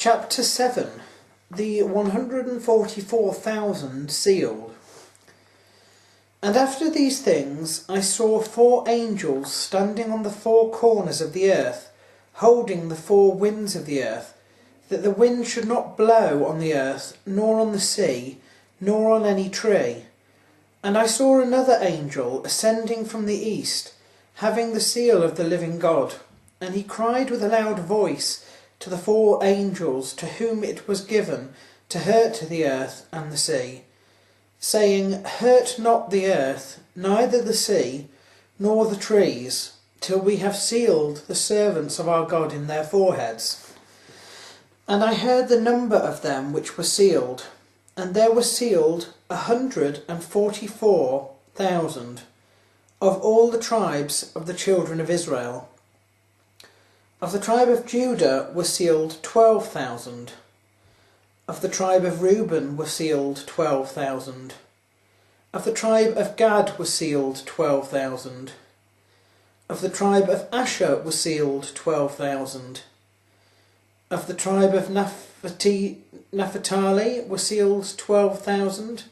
Chapter 7. The 144,000 sealed. And after these things I saw 4 angels standing on the 4 corners of the earth, holding the 4 winds of the earth, that the wind should not blow on the earth, nor on the sea, nor on any tree. And I saw another angel ascending from the east, having the seal of the living God. And he cried with a loud voice to the 4 angels to whom it was given to hurt the earth and the sea, saying, Hurt not the earth, neither the sea, nor the trees, till we have sealed the servants of our God in their foreheads. And I heard the number of them which were sealed, and there were sealed 144,000 of all the tribes of the children of Israel. Of the tribe of Judah were sealed 12,000. Of the tribe of Reuben were sealed 12,000. Of the tribe of Gad were sealed 12,000. Of the tribe of Asher were sealed 12,000. Of the tribe of Naphtali were sealed 12,000.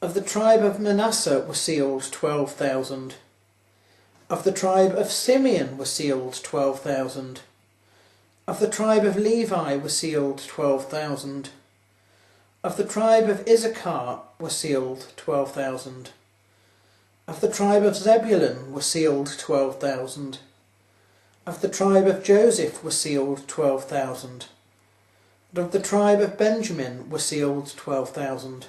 Of the tribe of Manasseh were sealed 12,000. Of the tribe of Simeon were sealed 12,000. Of the tribe of Levi were sealed 12,000. Of the tribe of Issachar were sealed 12,000. Of the tribe of Zebulun were sealed 12,000. Of the tribe of Joseph were sealed 12,000. And of the tribe of Benjamin were sealed 12,000.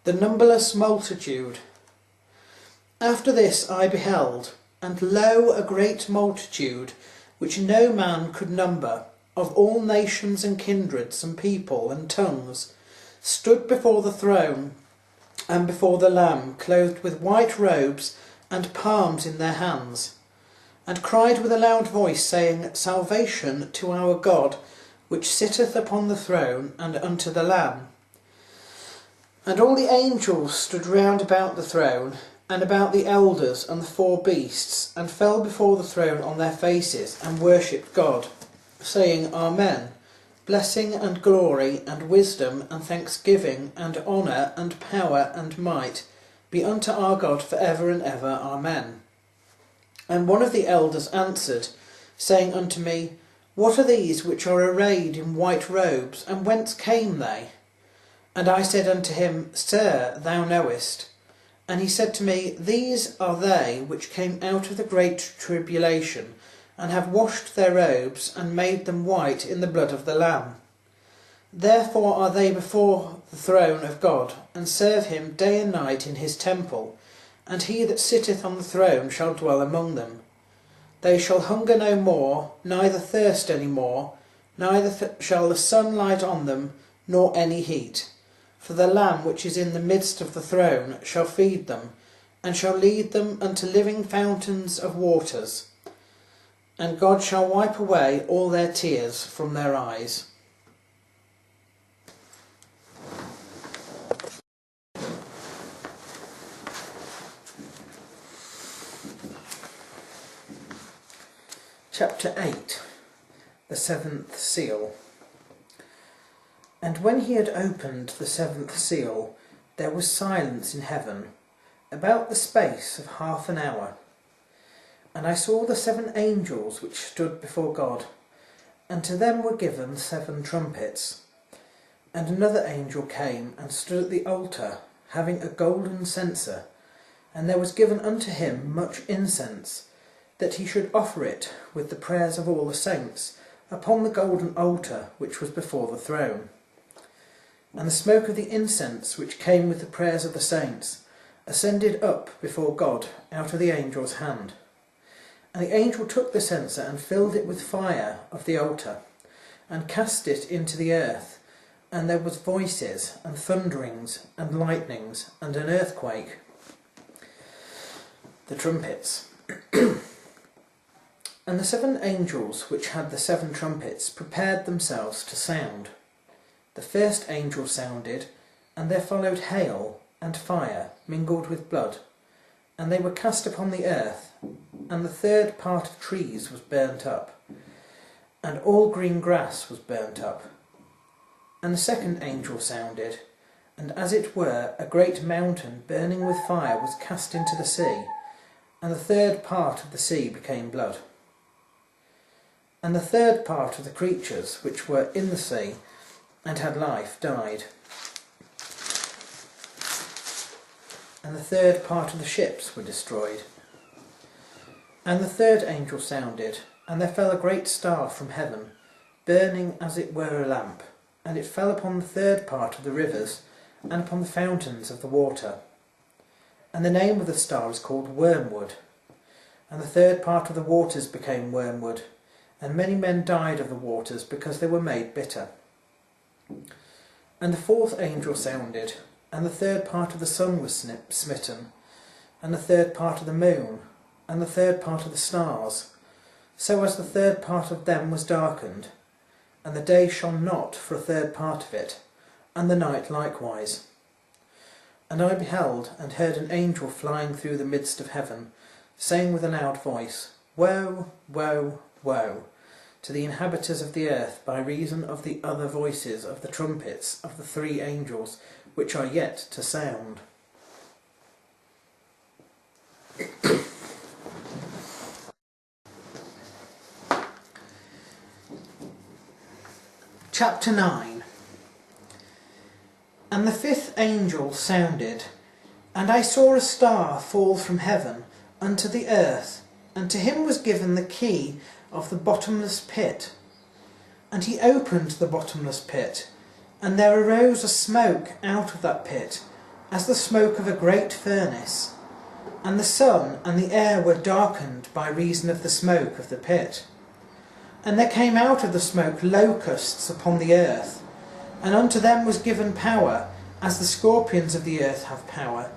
The numberless multitude. After this I beheld, and lo, a great multitude, which no man could number, of all nations and kindreds and people and tongues, stood before the throne and before the Lamb, clothed with white robes and palms in their hands, and cried with a loud voice, saying, Salvation to our God, which sitteth upon the throne, and unto the Lamb. And all the angels stood round about the throne, and about the elders and the 4 beasts, and fell before the throne on their faces, and worshipped God, saying, Amen. Blessing and glory and wisdom and thanksgiving and honour and power and might be unto our God for ever and ever. Amen. And one of the elders answered, saying unto me, What are these which are arrayed in white robes, and whence came they? And I said unto him, Sir, thou knowest. And he said to me, These are they which came out of the great tribulation, and have washed their robes, and made them white in the blood of the Lamb. Therefore are they before the throne of God, and serve him day and night in his temple, and he that sitteth on the throne shall dwell among them. They shall hunger no more, neither thirst any more, neither shall the sun light on them, nor any heat. For the Lamb which is in the midst of the throne shall feed them, and shall lead them unto living fountains of waters. And God shall wipe away all their tears from their eyes. Chapter 8. The 7th Seal. And when he had opened the 7th seal, there was silence in heaven, about the space of half an hour. And I saw the 7 angels which stood before God, and to them were given 7 trumpets. And another angel came and stood at the altar, having a golden censer, and there was given unto him much incense, that he should offer it with the prayers of all the saints, upon the golden altar which was before the throne. And the smoke of the incense which came with the prayers of the saints ascended up before God out of the angel's hand. And the angel took the censer and filled it with fire of the altar, and cast it into the earth, and there was voices, and thunderings, and lightnings, and an earthquake. The trumpets. And the 7 angels which had the 7 trumpets prepared themselves to sound. The first angel sounded, and there followed hail and fire mingled with blood, and they were cast upon the earth, and the third part of trees was burnt up. and all green grass was burnt up. And the second angel sounded, and as it were a great mountain burning with fire was cast into the sea, and the third part of the sea became blood. And the third part of the creatures which were in the sea and had life died. And the third part of the ships were destroyed. And the third angel sounded, and there fell a great star from heaven, burning as it were a lamp, and it fell upon the third part of the rivers, and upon the fountains of the water. And the name of the star is called Wormwood. And the third part of the waters became wormwood, and many men died of the waters, because they were made bitter. And the fourth angel sounded, and the third part of the sun was smitten, and the third part of the moon, and the third part of the stars, so as the third part of them was darkened, and the day shone not for a third part of it, and the night likewise. And I beheld, and heard an angel flying through the midst of heaven, saying with a loud voice, Woe, woe, woe, to the inhabitants of the earth, by reason of the other voices of the trumpets of the three angels, which are yet to sound. Chapter 9. And the fifth angel sounded, and I saw a star fall from heaven unto the earth, and to him was given the key of the bottomless pit. And he opened the bottomless pit, and there arose a smoke out of that pit, as the smoke of a great furnace. And the sun and the air were darkened by reason of the smoke of the pit. And there came out of the smoke locusts upon the earth, and unto them was given power, as the scorpions of the earth have power.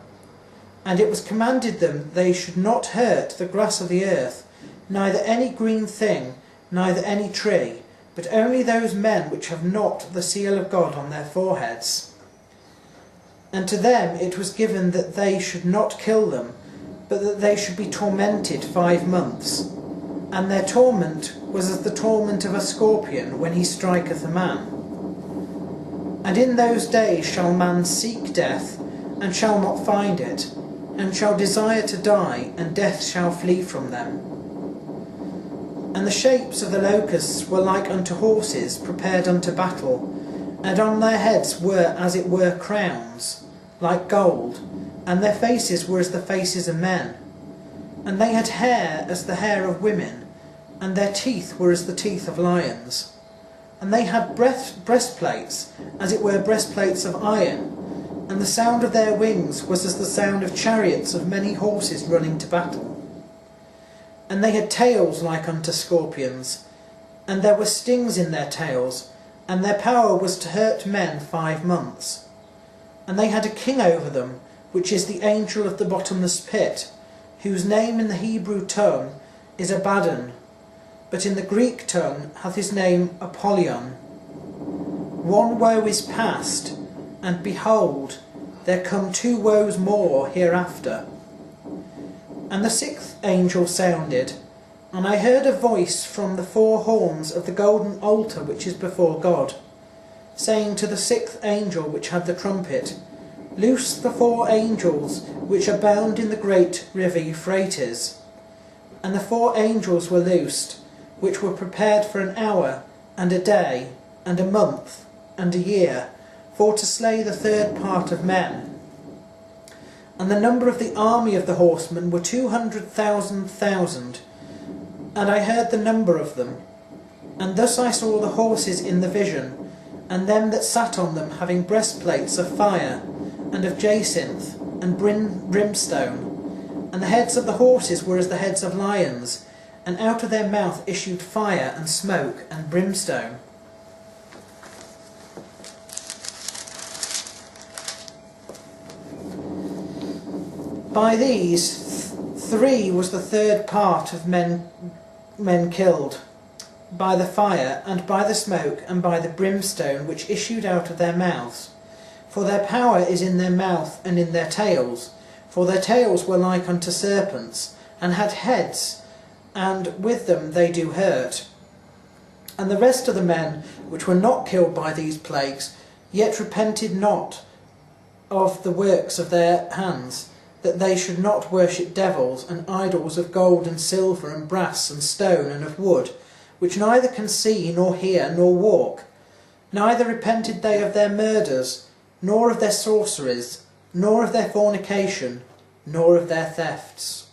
And it was commanded them that they should not hurt the grass of the earth, neither any green thing, neither any tree, but only those men which have not the seal of God on their foreheads. And to them it was given that they should not kill them, but that they should be tormented 5 months. And their torment was as the torment of a scorpion when he striketh a man. And in those days shall man seek death, and shall not find it, and shall desire to die, and death shall flee from them. And the shapes of the locusts were like unto horses prepared unto battle, and on their heads were as it were crowns, like gold, and their faces were as the faces of men. And they had hair as the hair of women, and their teeth were as the teeth of lions. And they had breastplates, as it were breastplates of iron, and the sound of their wings was as the sound of chariots of many horses running to battle. And they had tails like unto scorpions, and there were stings in their tails, and their power was to hurt men 5 months. And they had a king over them, which is the angel of the bottomless pit, whose name in the Hebrew tongue is Abaddon, but in the Greek tongue hath his name Apollyon. One woe is past, and behold, there come 2 woes more hereafter. And the sixth angel sounded, and I heard a voice from the 4 horns of the golden altar which is before God, saying to the sixth angel which had the trumpet, Loose the 4 angels which are bound in the great river Euphrates. And the 4 angels were loosed, which were prepared for an hour, and a day, and a month, and a year, for to slay the third part of men. And the number of the army of the horsemen were 200,000,000, and I heard the number of them. And thus I saw the horses in the vision, and them that sat on them having breastplates of fire, and of jacinth, and brimstone. And the heads of the horses were as the heads of lions, and out of their mouth issued fire, and smoke, and brimstone. By these 3 was the third part of men killed, by the fire, and by the smoke, and by the brimstone which issued out of their mouths. For their power is in their mouth and in their tails, for their tails were like unto serpents, and had heads, and with them they do hurt. And the rest of the men which were not killed by these plagues, yet repented not of the works of their hands, that they should not worship devils and idols of gold and silver and brass and stone and of wood, which neither can see nor hear nor walk. Neither repented they of their murders, nor of their sorceries, nor of their fornication, nor of their thefts.